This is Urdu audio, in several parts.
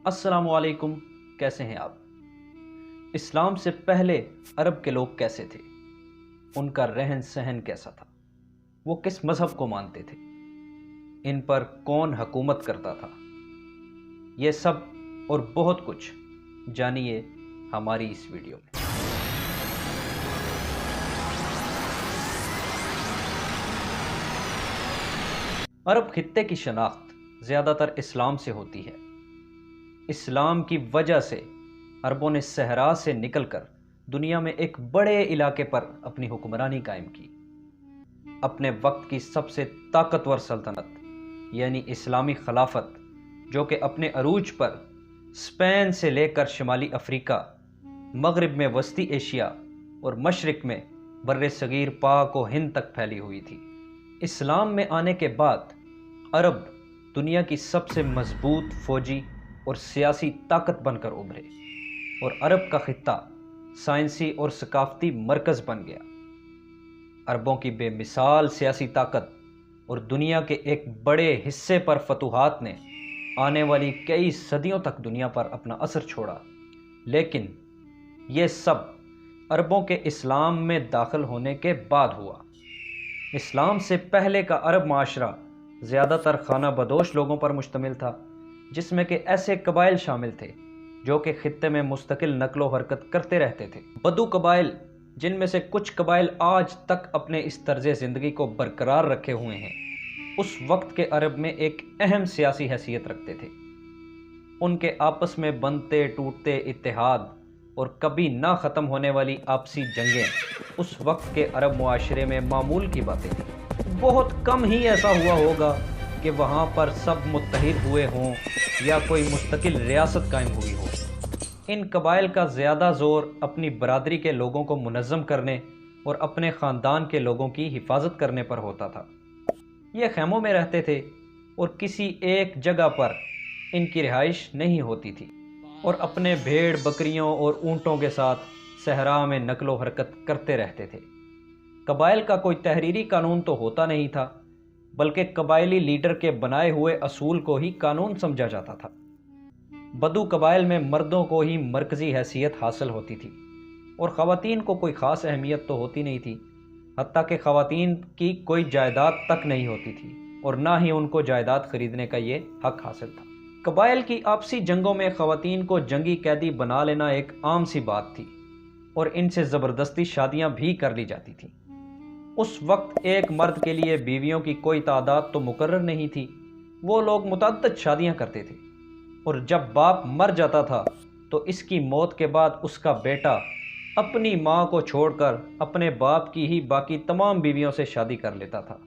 السلام علیکم، کیسے ہیں آپ؟ اسلام سے پہلے عرب کے لوگ کیسے تھے؟ ان کا رہن سہن کیسا تھا؟ وہ کس مذہب کو مانتے تھے؟ ان پر کون حکومت کرتا تھا؟ یہ سب اور بہت کچھ جانیے ہماری اس ویڈیو میں۔ عرب خطے کی شناخت زیادہ تر اسلام سے ہوتی ہے۔ اسلام کی وجہ سے عربوں نے صحرا سے نکل کر دنیا میں ایک بڑے علاقے پر اپنی حکمرانی قائم کی۔ اپنے وقت کی سب سے طاقتور سلطنت یعنی اسلامی خلافت، جو کہ اپنے عروج پر اسپین سے لے کر شمالی افریقہ، مغرب میں وسطی ایشیا اور مشرق میں بر صغیر پاک و ہند تک پھیلی ہوئی تھی۔ اسلام میں آنے کے بعد عرب دنیا کی سب سے مضبوط فوجی اور سیاسی طاقت بن کر ابھرے، اور عرب کا خطہ سائنسی اور ثقافتی مرکز بن گیا۔ عربوں کی بے مثال سیاسی طاقت اور دنیا کے ایک بڑے حصے پر فتوحات نے آنے والی کئی صدیوں تک دنیا پر اپنا اثر چھوڑا، لیکن یہ سب عربوں کے اسلام میں داخل ہونے کے بعد ہوا۔ اسلام سے پہلے کا عرب معاشرہ زیادہ تر خانہ بدوش لوگوں پر مشتمل تھا، جس میں کہ ایسے قبائل شامل تھے جو کہ خطے میں مستقل نقل و حرکت کرتے رہتے تھے۔ بدو قبائل، جن میں سے کچھ قبائل آج تک اپنے اس طرز زندگی کو برقرار رکھے ہوئے ہیں، اس وقت کے عرب میں ایک اہم سیاسی حیثیت رکھتے تھے۔ ان کے آپس میں بنتے ٹوٹتے اتحاد اور کبھی نہ ختم ہونے والی آپسی جنگیں اس وقت کے عرب معاشرے میں معمول کی باتیں تھیں۔ بہت کم ہی ایسا ہوا ہوگا کہ وہاں پر سب متحد ہوئے ہوں یا کوئی مستقل ریاست قائم ہوئی ہو۔ ان قبائل کا زیادہ زور اپنی برادری کے لوگوں کو منظم کرنے اور اپنے خاندان کے لوگوں کی حفاظت کرنے پر ہوتا تھا۔ یہ خیموں میں رہتے تھے اور کسی ایک جگہ پر ان کی رہائش نہیں ہوتی تھی، اور اپنے بھیڑ بکریوں اور اونٹوں کے ساتھ صحرا میں نقل و حرکت کرتے رہتے تھے۔ قبائل کا کوئی تحریری قانون تو ہوتا نہیں تھا، بلکہ قبائلی لیڈر کے بنائے ہوئے اصول کو ہی قانون سمجھا جاتا تھا۔ بدو قبائل میں مردوں کو ہی مرکزی حیثیت حاصل ہوتی تھی، اور خواتین کو کوئی خاص اہمیت تو ہوتی نہیں تھی، حتیٰ کہ خواتین کی کوئی جائیداد تک نہیں ہوتی تھی، اور نہ ہی ان کو جائیداد خریدنے کا یہ حق حاصل تھا۔ قبائل کی آپسی جنگوں میں خواتین کو جنگی قیدی بنا لینا ایک عام سی بات تھی، اور ان سے زبردستی شادیاں بھی کر لی جاتی تھیں۔ اس وقت ایک مرد کے لیے بیویوں کی کوئی تعداد تو مقرر نہیں تھی، وہ لوگ متعدد شادیاں کرتے تھے، اور جب باپ مر جاتا تھا تو اس کی موت کے بعد اس کا بیٹا اپنی ماں کو چھوڑ کر اپنے باپ کی ہی باقی تمام بیویوں سے شادی کر لیتا تھا۔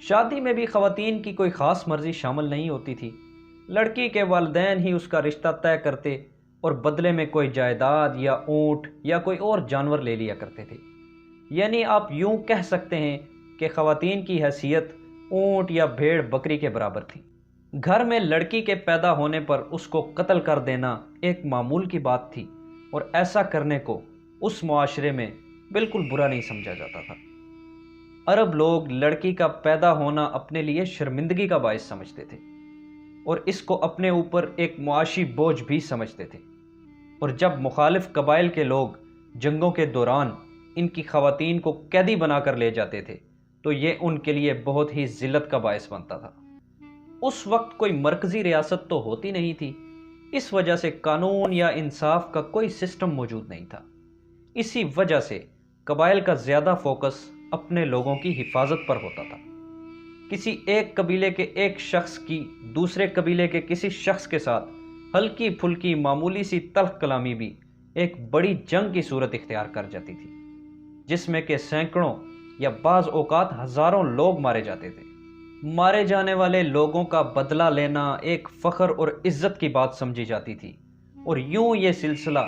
شادی میں بھی خواتین کی کوئی خاص مرضی شامل نہیں ہوتی تھی، لڑکی کے والدین ہی اس کا رشتہ طے کرتے اور بدلے میں کوئی جائیداد یا اونٹ یا کوئی اور جانور لے لیا کرتے تھے۔ یعنی آپ یوں کہہ سکتے ہیں کہ خواتین کی حیثیت اونٹ یا بھیڑ بکری کے برابر تھی۔ گھر میں لڑکی کے پیدا ہونے پر اس کو قتل کر دینا ایک معمول کی بات تھی، اور ایسا کرنے کو اس معاشرے میں بالکل برا نہیں سمجھا جاتا تھا۔ عرب لوگ لڑکی کا پیدا ہونا اپنے لیے شرمندگی کا باعث سمجھتے تھے، اور اس کو اپنے اوپر ایک معاشی بوجھ بھی سمجھتے تھے، اور جب مخالف قبائل کے لوگ جنگوں کے دوران ان کی خواتین کو قیدی بنا کر لے جاتے تھے تو یہ ان کے لیے بہت ہی ذلت کا باعث بنتا تھا۔ اس وقت کوئی مرکزی ریاست تو ہوتی نہیں تھی، اس وجہ سے قانون یا انصاف کا کوئی سسٹم موجود نہیں تھا۔ اسی وجہ سے قبائل کا زیادہ فوکس اپنے لوگوں کی حفاظت پر ہوتا تھا۔ کسی ایک قبیلے کے ایک شخص کی دوسرے قبیلے کے کسی شخص کے ساتھ ہلکی پھلکی معمولی سی تلخ کلامی بھی ایک بڑی جنگ کی صورت اختیار کر جاتی تھی، جس میں کہ سینکڑوں یا بعض اوقات ہزاروں لوگ مارے جاتے تھے۔ مارے جانے والے لوگوں کا بدلہ لینا ایک فخر اور عزت کی بات سمجھی جاتی تھی، اور یوں یہ سلسلہ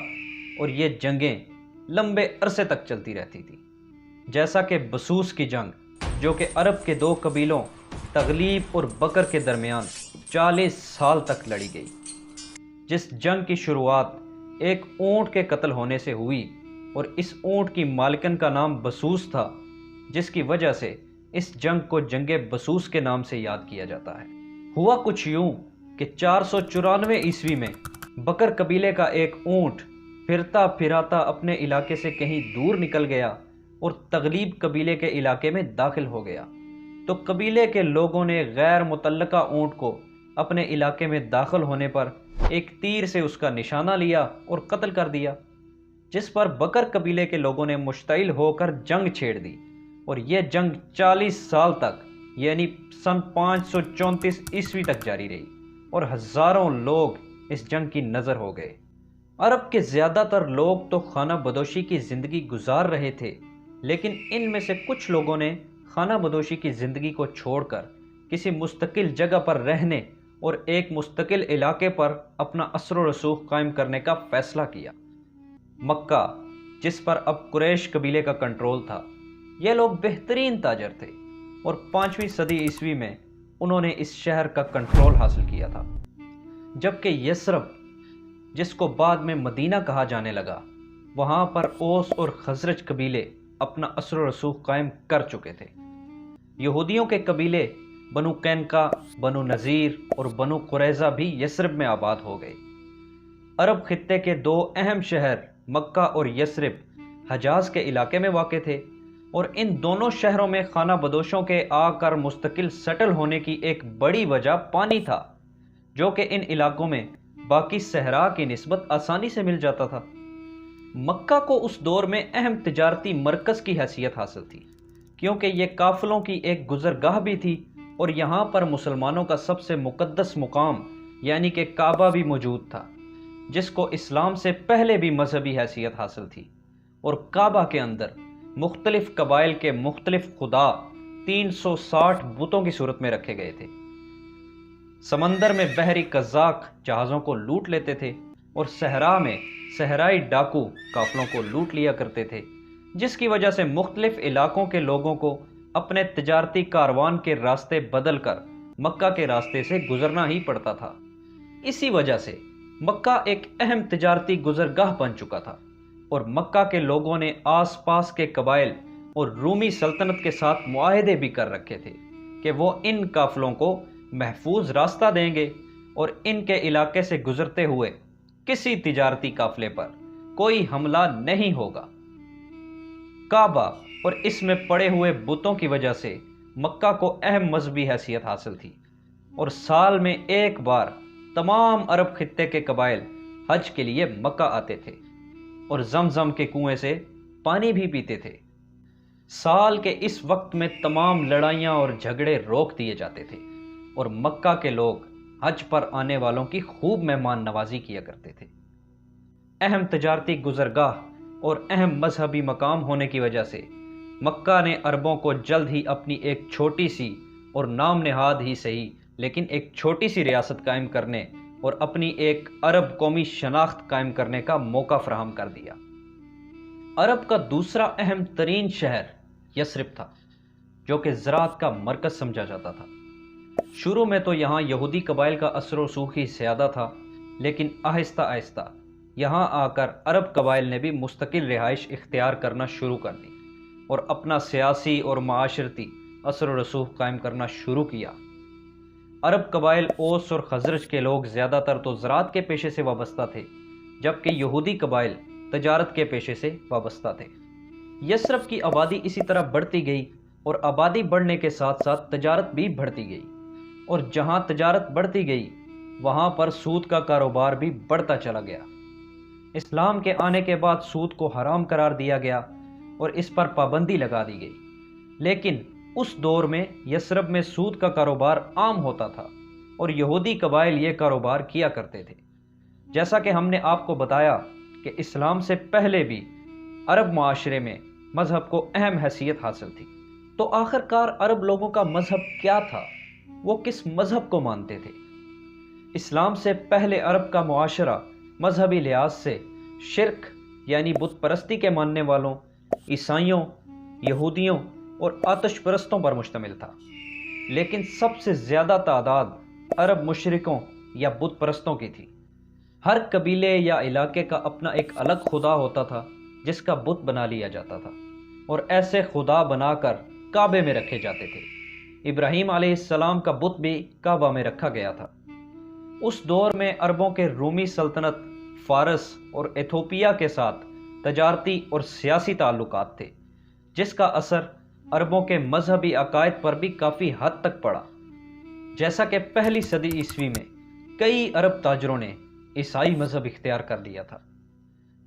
اور یہ جنگیں لمبے عرصے تک چلتی رہتی تھی، جیسا کہ بسوس کی جنگ، جو کہ عرب کے دو قبیلوں تغلیب اور بکر کے درمیان 40 سال تک لڑی گئی۔ جس جنگ کی شروعات ایک اونٹ کے قتل ہونے سے ہوئی، اور اس اونٹ کی مالکن کا نام بسوس تھا، جس کی وجہ سے اس جنگ کو جنگ بسوس کے نام سے یاد کیا جاتا ہے۔ ہوا کچھ یوں کہ 494 عیسوی میں بکر قبیلے کا ایک اونٹ پھرتا پھراتا اپنے علاقے سے کہیں دور نکل گیا اور تغلیب قبیلے کے علاقے میں داخل ہو گیا، تو قبیلے کے لوگوں نے غیر متعلقہ اونٹ کو اپنے علاقے میں داخل ہونے پر ایک تیر سے اس کا نشانہ لیا اور قتل کر دیا، جس پر بکر قبیلے کے لوگوں نے مشتعل ہو کر جنگ چھیڑ دی، اور یہ جنگ 40 سال تک یعنی سن 534 عیسوی تک جاری رہی، اور ہزاروں لوگ اس جنگ کی نظر ہو گئے۔ عرب کے زیادہ تر لوگ تو خانہ بدوشی کی زندگی گزار رہے تھے، لیکن ان میں سے کچھ لوگوں نے خانہ بدوشی کی زندگی کو چھوڑ کر کسی مستقل جگہ پر رہنے اور ایک مستقل علاقے پر اپنا اثر و رسوخ قائم کرنے کا فیصلہ کیا۔ مکہ، جس پر اب قریش قبیلے کا کنٹرول تھا، یہ لوگ بہترین تاجر تھے، اور 5ویں صدی عیسوی میں انہوں نے اس شہر کا کنٹرول حاصل کیا تھا، جبکہ یثرب، جس کو بعد میں مدینہ کہا جانے لگا، وہاں پر اوس اور خزرج قبیلے اپنا اثر و رسوخ قائم کر چکے تھے۔ یہودیوں کے قبیلے بنو قینقاع، بنو نذیر اور بنو قریظہ بھی یثرب میں آباد ہو گئے۔ عرب خطے کے 2 اہم شہر مکہ اور یثرب حجاز کے علاقے میں واقع تھے، اور ان دونوں شہروں میں خانہ بدوشوں کے آ کر مستقل سیٹل ہونے کی ایک بڑی وجہ پانی تھا، جو کہ ان علاقوں میں باقی صحرا کی نسبت آسانی سے مل جاتا تھا۔ مکہ کو اس دور میں اہم تجارتی مرکز کی حیثیت حاصل تھی، کیونکہ یہ قافلوں کی ایک گزرگاہ بھی تھی، اور یہاں پر مسلمانوں کا سب سے مقدس مقام یعنی کہ کعبہ بھی موجود تھا، جس کو اسلام سے پہلے بھی مذہبی حیثیت حاصل تھی، اور کعبہ کے اندر مختلف قبائل کے مختلف خدا 360 بتوں کی صورت میں رکھے گئے تھے۔ سمندر میں بحری قزاق جہازوں کو لوٹ لیتے تھے، اور صحرا میں صحرائی ڈاکو قافلوں کو لوٹ لیا کرتے تھے، جس کی وجہ سے مختلف علاقوں کے لوگوں کو اپنے تجارتی کاروان کے راستے بدل کر مکہ کے راستے سے گزرنا ہی پڑتا تھا۔ اسی وجہ سے مکہ ایک اہم تجارتی گزرگاہ بن چکا تھا، اور مکہ کے لوگوں نے آس پاس کے قبائل اور رومی سلطنت کے ساتھ معاہدے بھی کر رکھے تھے کہ وہ ان قافلوں کو محفوظ راستہ دیں گے، اور ان کے علاقے سے گزرتے ہوئے کسی تجارتی قافلے پر کوئی حملہ نہیں ہوگا۔ کعبہ اور اس میں پڑے ہوئے بتوں کی وجہ سے مکہ کو اہم مذہبی حیثیت حاصل تھی، اور سال میں ایک بار تمام عرب خطے کے قبائل حج کے لیے مکہ آتے تھے، اور زمزم کے کنویں سے پانی بھی پیتے تھے۔ سال کے اس وقت میں تمام لڑائیاں اور جھگڑے روک دیے جاتے تھے، اور مکہ کے لوگ حج پر آنے والوں کی خوب مہمان نوازی کیا کرتے تھے۔ اہم تجارتی گزرگاہ اور اہم مذہبی مقام ہونے کی وجہ سے مکہ نے عربوں کو جلد ہی اپنی ایک چھوٹی سی اور نام نہاد ہی صحیح لیکن ایک چھوٹی سی ریاست قائم کرنے اور اپنی ایک عرب قومی شناخت قائم کرنے کا موقع فراہم کر دیا۔ عرب کا دوسرا اہم ترین شہر یثرب تھا، جو کہ زراعت کا مرکز سمجھا جاتا تھا۔ شروع میں تو یہاں یہودی قبائل کا اثر و رسوخ ہی زیادہ تھا، لیکن آہستہ آہستہ یہاں آ کر عرب قبائل نے بھی مستقل رہائش اختیار کرنا شروع کر دی، اور اپنا سیاسی اور معاشرتی اثر و رسوخ قائم کرنا شروع کیا۔ عرب قبائل اوس اور خزرج کے لوگ زیادہ تر تو زراعت کے پیشے سے وابستہ تھے، جبکہ یہودی قبائل تجارت کے پیشے سے وابستہ تھے۔ یثرب کی آبادی اسی طرح بڑھتی گئی، اور آبادی بڑھنے کے ساتھ ساتھ تجارت بھی بڑھتی گئی، اور جہاں تجارت بڑھتی گئی وہاں پر سود کا کاروبار بھی بڑھتا چلا گیا۔ اسلام کے آنے کے بعد سود کو حرام قرار دیا گیا اور اس پر پابندی لگا دی گئی، لیکن اس دور میں یثرب میں سود کا کاروبار عام ہوتا تھا، اور یہودی قبائل یہ کاروبار کیا کرتے تھے۔ جیسا کہ ہم نے آپ کو بتایا کہ اسلام سے پہلے بھی عرب معاشرے میں مذہب کو اہم حیثیت حاصل تھی، تو آخر کار عرب لوگوں کا مذہب کیا تھا؟ وہ کس مذہب کو مانتے تھے؟ اسلام سے پہلے عرب کا معاشرہ مذہبی لحاظ سے شرک یعنی بت پرستی کے ماننے والوں، عیسائیوں، یہودیوں اور آتش پرستوں پر مشتمل تھا، لیکن سب سے زیادہ تعداد عرب مشرکوں یا بت پرستوں کی تھی۔ ہر قبیلے یا علاقے کا اپنا ایک الگ خدا ہوتا تھا جس کا بت بنا لیا جاتا تھا، اور ایسے خدا بنا کر کعبے میں رکھے جاتے تھے۔ ابراہیم علیہ السلام کا بت بھی کعبہ میں رکھا گیا تھا۔ اس دور میں عربوں کے رومی سلطنت فارس اور ایتھوپیا کے ساتھ تجارتی اور سیاسی تعلقات تھے، جس کا اثر عربوں کے مذہبی عقائد پر بھی کافی حد تک پڑا۔ جیسا کہ پہلی صدی عیسوی میں کئی عرب تاجروں نے عیسائی مذہب اختیار کر لیا تھا۔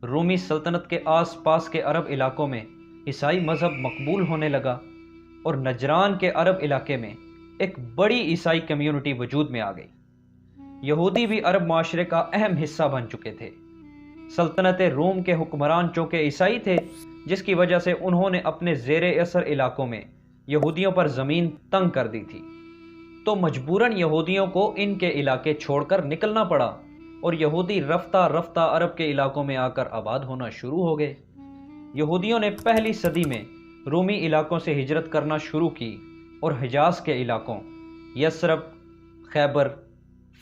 رومی سلطنت کے آس پاس کے عرب علاقوں میں عیسائی مذہب مقبول ہونے لگا اور نجران کے عرب علاقے میں ایک بڑی عیسائی کمیونٹی وجود میں آ گئی۔ یہودی بھی عرب معاشرے کا اہم حصہ بن چکے تھے۔ سلطنت روم کے حکمران چونکہ عیسائی تھے، جس کی وجہ سے انہوں نے اپنے زیر اثر علاقوں میں یہودیوں پر زمین تنگ کر دی تھی، تو مجبوراً یہودیوں کو ان کے علاقے چھوڑ کر نکلنا پڑا اور یہودی رفتہ رفتہ عرب کے علاقوں میں آ کر آباد ہونا شروع ہو گئے۔ یہودیوں نے پہلی صدی میں رومی علاقوں سے ہجرت کرنا شروع کی اور حجاز کے علاقوں یثرب، خیبر،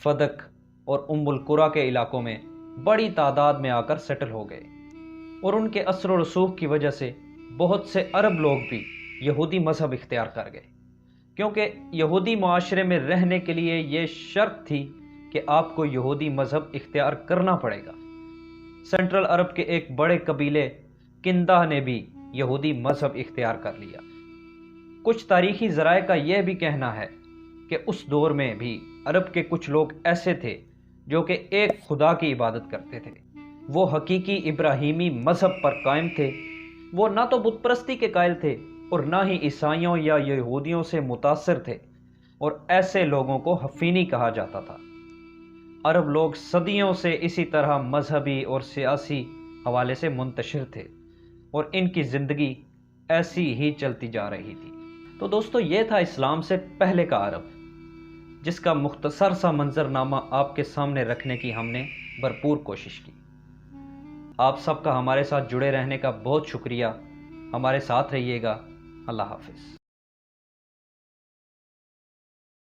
فدق اور ام القریٰ کے علاقوں میں بڑی تعداد میں آ کر سیٹل ہو گئے، اور ان کے اثر و رسوخ کی وجہ سے بہت سے عرب لوگ بھی یہودی مذہب اختیار کر گئے، کیونکہ یہودی معاشرے میں رہنے کے لیے یہ شرط تھی کہ آپ کو یہودی مذہب اختیار کرنا پڑے گا۔ سینٹرل عرب کے ایک بڑے قبیلے کندہ نے بھی یہودی مذہب اختیار کر لیا۔ کچھ تاریخی ذرائع کا یہ بھی کہنا ہے کہ اس دور میں بھی عرب کے کچھ لوگ ایسے تھے جو کہ ایک خدا کی عبادت کرتے تھے۔ وہ حقیقی ابراہیمی مذہب پر قائم تھے۔ وہ نہ تو بت پرستی کے قائل تھے اور نہ ہی عیسائیوں یا یہودیوں سے متاثر تھے، اور ایسے لوگوں کو حفینی کہا جاتا تھا۔ عرب لوگ صدیوں سے اسی طرح مذہبی اور سیاسی حوالے سے منتشر تھے، اور ان کی زندگی ایسی ہی چلتی جا رہی تھی۔ تو دوستو، یہ تھا اسلام سے پہلے کا عرب، جس کا مختصر سا منظرنامہ آپ کے سامنے رکھنے کی ہم نے بھرپور کوشش کی۔ آپ سب کا ہمارے ساتھ جڑے رہنے کا بہت شکریہ۔ ہمارے ساتھ رہیے گا۔ اللہ حافظ۔